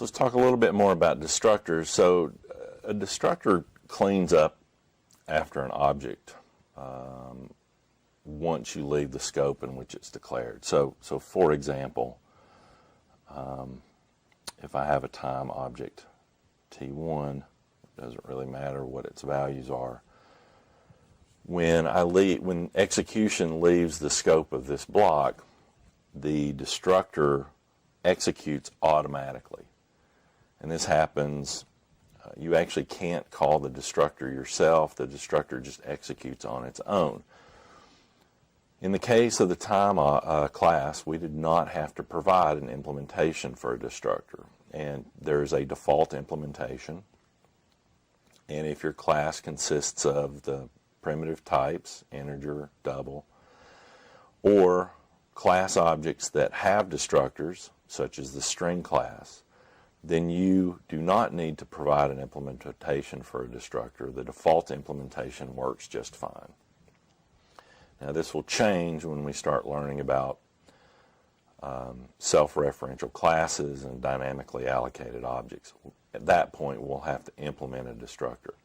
So let's talk a little bit more about destructors. So a destructor cleans up after an object once you leave the scope in which it's declared. So for example, if I have a time object T1, it doesn't really matter what its values are. When execution leaves the scope of this block, the destructor executes automatically. And this happens, you actually can't call the destructor yourself. The destructor just executes on its own. In the case of the time class, we did not have to provide an implementation for a destructor. And there's a default implementation. And if your class consists of the primitive types, integer, double, or class objects that have destructors, such as the string class, then you do not need to provide an implementation for a destructor. The default implementation works just fine. Now this will change when we start learning about self-referential classes and dynamically allocated objects. At that point we'll have to implement a destructor.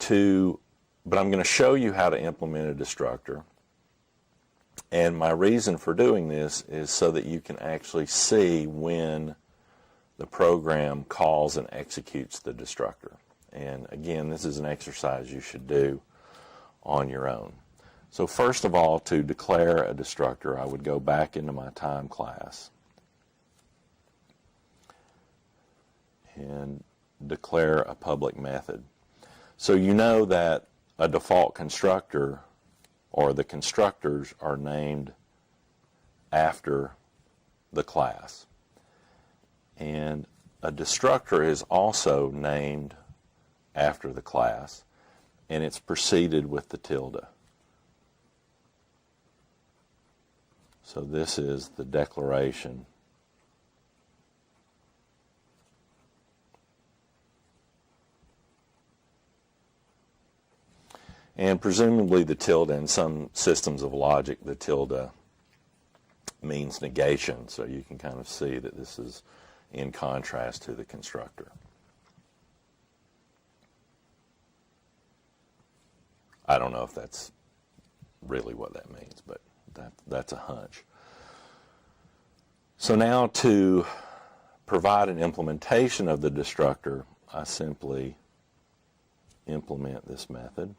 But I'm going to show you how to implement a destructor, and my reason for doing this is so that you can actually see when the program calls and executes the destructor. And again, this is an exercise you should do on your own. So first of all, to declare a destructor, I would go back into my time class and declare a public method. So you know that a default constructor, or the constructors, are named after the class. And a destructor is also named after the class, and it's preceded with the tilde. So this is the declaration. And presumably the tilde, in some systems of logic, the tilde means negation, so you can kind of see that this is in contrast to the constructor. I don't know if that's really what that means, but that's a hunch. So now to provide an implementation of the destructor, I simply implement this method.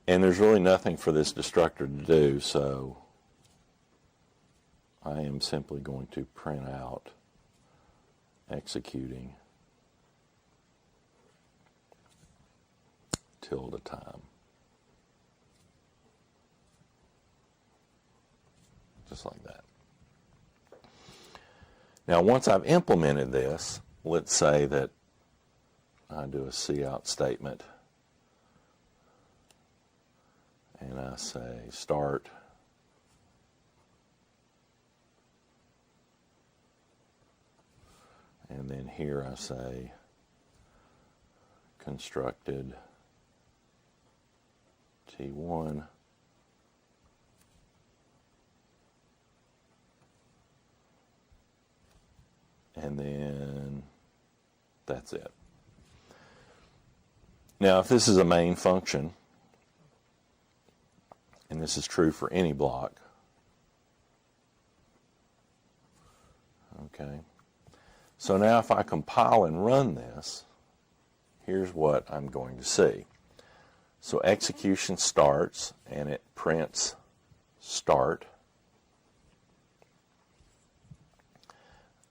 And there's really nothing for this destructor to do, so I am simply going to print out executing tilde time. Just like that. Now once I've implemented this, let's say that I do a cout statement and I say start and then here I say constructed T1 and then that's it. Now if this is a main function, and this is true for any block, okay, so now if I compile and run this, here's what I'm going to see. So execution starts and it prints start.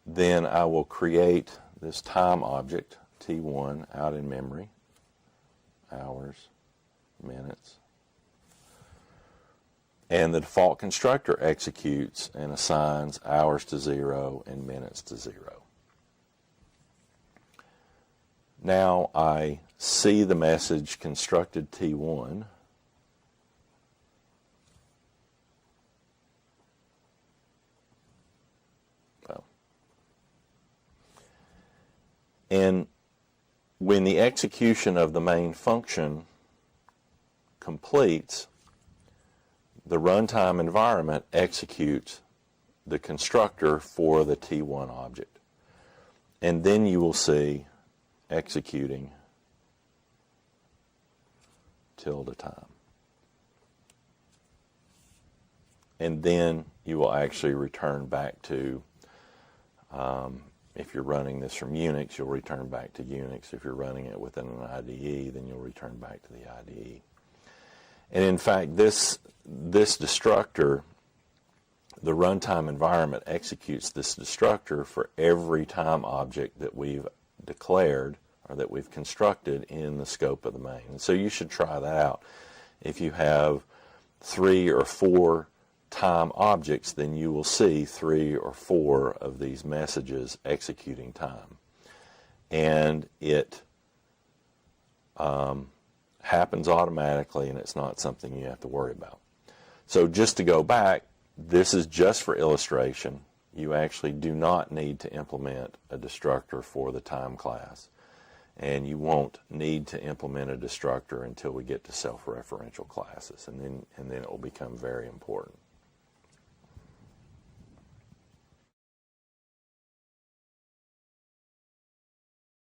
Then I will create this time object T1 out in memory, hours, minutes, and the default constructor executes and assigns hours to 0 and minutes to 0. Now I see the message constructed T1. And when the execution of the main function completes, the runtime environment executes the constructor for the T1 object. And then you will see executing tilde time. And then you will actually return back to, if you're running this from Unix, you'll return back to Unix. If you're running it within an IDE, then you'll return back to the IDE. And in fact, this destructor, the runtime environment executes this destructor for every time object that we've declared or that we've constructed in the scope of the main. And so you should try that out. If you have 3 or 4 time objects, then you will see 3 or 4 of these messages executing time. And it happens automatically, and it's not something you have to worry about. So just to go back, this is just for illustration. You actually do not need to implement a destructor for the time class. And you won't need to implement a destructor until we get to self-referential classes, and then it will become very important.